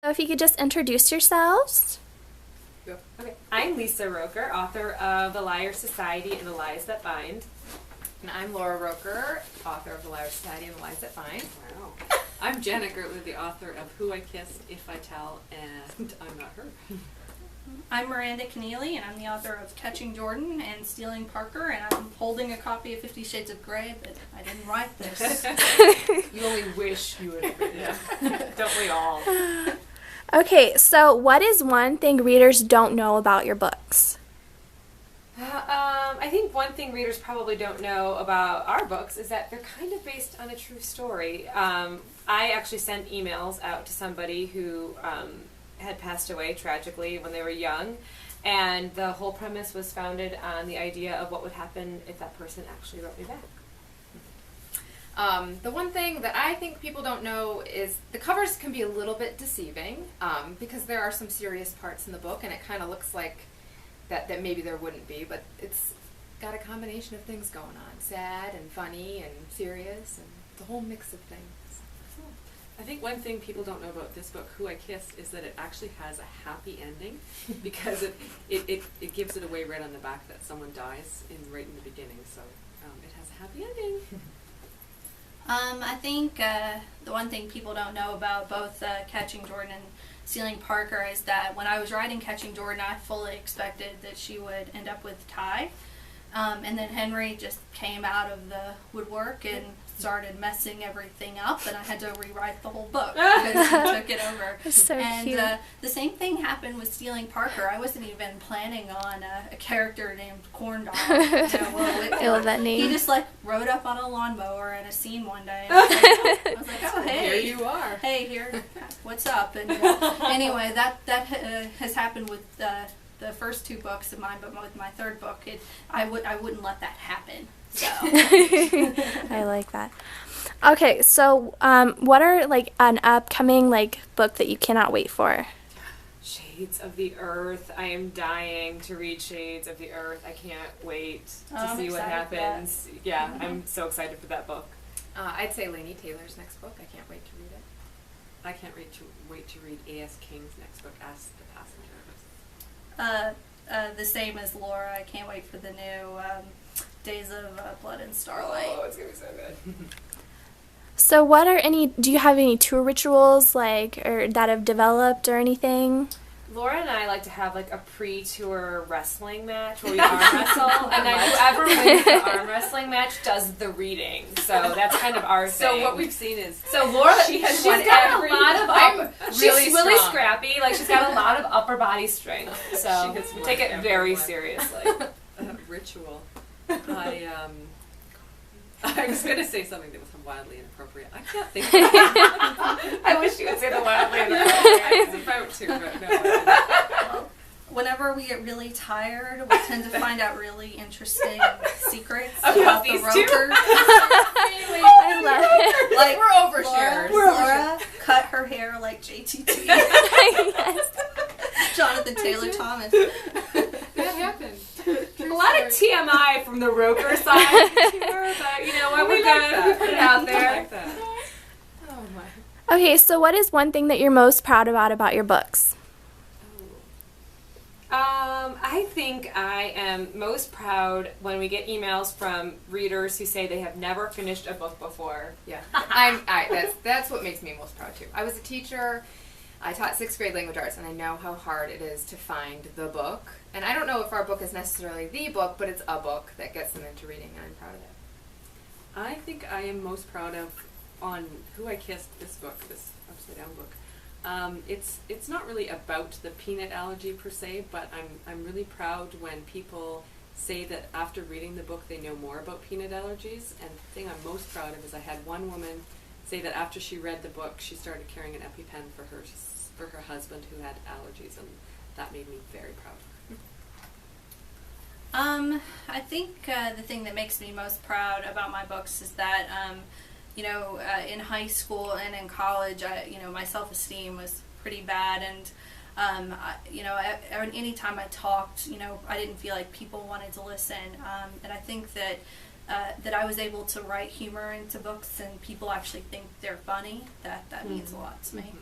So if you could just introduce yourselves. Okay, I'm Lisa Roecker, author of The Liar Society and the Lies That Bind. And I'm Laura Roecker, author of The Liar Society and the Lies That Bind. Wow. I'm Janet Gurtler, the author of Who I Kissed, If I Tell, and I'm Not Her. I'm Miranda Kenneally, and I'm the author of Catching Jordan and Stealing Parker, and I'm holding a copy of 50 Shades of Grey, but I didn't write this. You only wish you would have written it. Don't we all? Okay, so what is one thing readers don't know about your books? I think one thing readers probably don't know about our books is that they're kind of based on a true story. I actually sent emails out to somebody who had passed away tragically when they were young, and the whole premise was founded on the idea of what would happen if that person actually wrote me back. The one thing that I think people don't know is the covers can be a little bit deceiving because there are some serious parts in the book, and it kind of looks like that maybe there wouldn't be, but it's got a combination of things going on, sad and funny and serious, and the whole mix of things. I think one thing people don't know about this book, Who I Kissed, is that it actually has a happy ending because it gives it away right on the back that someone dies right in the beginning, so it has a happy ending. I think the one thing people don't know about both Catching Jordan and Stealing Parker is that when I was writing Catching Jordan, I fully expected that she would end up with Ty. And then Henry just came out of the woodwork and started messing everything up, and I had to rewrite the whole book because he took it over. So cute. And the same thing happened with Stealing Parker. I wasn't even planning on a character named Corn Dog. I love that name. He just rode up on a lawnmower in a scene one day. And I was like, oh, hey. Here you are. Hey, here, what's up? And anyway, that has happened with the first two books of mine, but with my third book, I wouldn't let that happen. So I like that. Okay, so what are an upcoming book that you cannot wait for? Shades of the Earth. I am dying to read Shades of the Earth. I can't wait to see what happens. Yeah, mm-hmm. I'm so excited for that book. I'd say Lainey Taylor's next book. I can't wait to read it. I can't wait to read A.S. King's next book, As the Passenger. The same as Laura. I can't wait for the new Days of Blood and Starlight. Oh, it's gonna be so good. So do you have any tour rituals or that have developed or anything? Laura and I like to have a pre-tour wrestling match where we arm wrestle, and then whoever wins the arm wrestling match does the reading. So that's kind of our thing. So what we've seen is Laura, she's got a lot of she's really strong. scrappy. She's got a lot of upper body strength. So take it very seriously. Ritual. I was going to say something that was wildly inappropriate. I can't think of it. I wish you would say the wildly inappropriate. I was about to, but no. Well, whenever we get really tired, we tend to find out really interesting secrets about the these Roeckers. I love it. We're overshares. Laura Laura cut her hair like JTT. Yes. Jonathan Taylor Thomas. That happened. A lot of TMI from the Roecker side, but you know what? We're good. We put it out there. Like that. Oh my. Okay, so what is one thing that you're most proud about your books? I think I am most proud when we get emails from readers who say they have never finished a book before. Yeah, that's what makes me most proud too. I was a teacher. I taught 6th grade language arts, and I know how hard it is to find the book. And I don't know if our book is necessarily the book, but it's a book that gets them into reading, and I'm proud of it. I think I am most proud of on Who I Kissed, this book, this upside down book. It's not really about the peanut allergy per se, but I'm really proud when people say that after reading the book they know more about peanut allergies. And the thing I'm most proud of is I had one woman say that after she read the book she started carrying an EpiPen for her husband who had allergies, and that made me very proud of her. I think the thing that makes me most proud about my books is that, in high school and in college, my self-esteem was pretty bad, and any time I talked, I didn't feel like people wanted to listen, and I think that I was able to write humor into books and people actually think they're funny. That means a lot to me.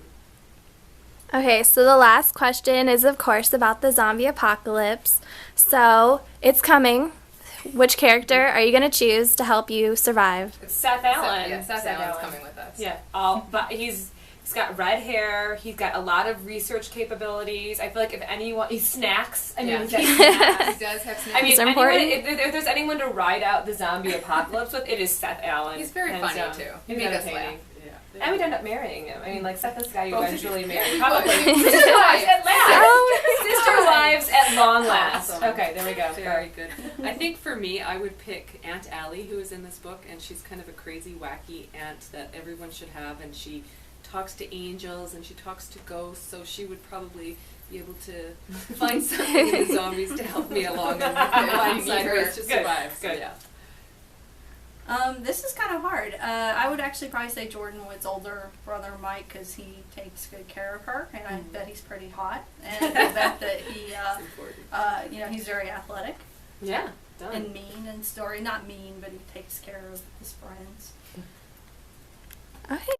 Okay, so the last question is, of course, about the zombie apocalypse. So it's coming. Which character are you going to choose to help you survive? It's Seth Allen. Yeah, Seth Allen's coming with us. Yeah, but he's got red hair. He's got a lot of research capabilities. I feel like if anyone, he snacks. I mean, Yeah. he's got snacks. He does have snacks. I mean, It's anyone, important. if there's anyone to ride out the zombie apocalypse with, it is Seth Allen. He's very And, funny, too. He He's made us entertaining. laugh. Yeah. And we'd end up marrying him. I mean, like, Seth is the guy you Both of eventually you. marry. Both. Probably. Sister wives at last. Sister Wives. wives at long last. Awesome. Okay, there we go. Very good. I think for me, I would pick Aunt Allie, who is in this book, and she's kind of a crazy, wacky aunt that everyone should have, and she talks to angels and she talks to ghosts, so she would probably be able to find something in the zombies to help me along and find side ways to survive. So, Good. yeah. This is kind of hard. I would actually probably say Jordan Wood's older brother Mike, because he takes good care of her, and I bet he's pretty hot, and I bet that he, It's important. he's very athletic Yeah, done. and mean and story. Not mean, but he takes care of his friends. Okay.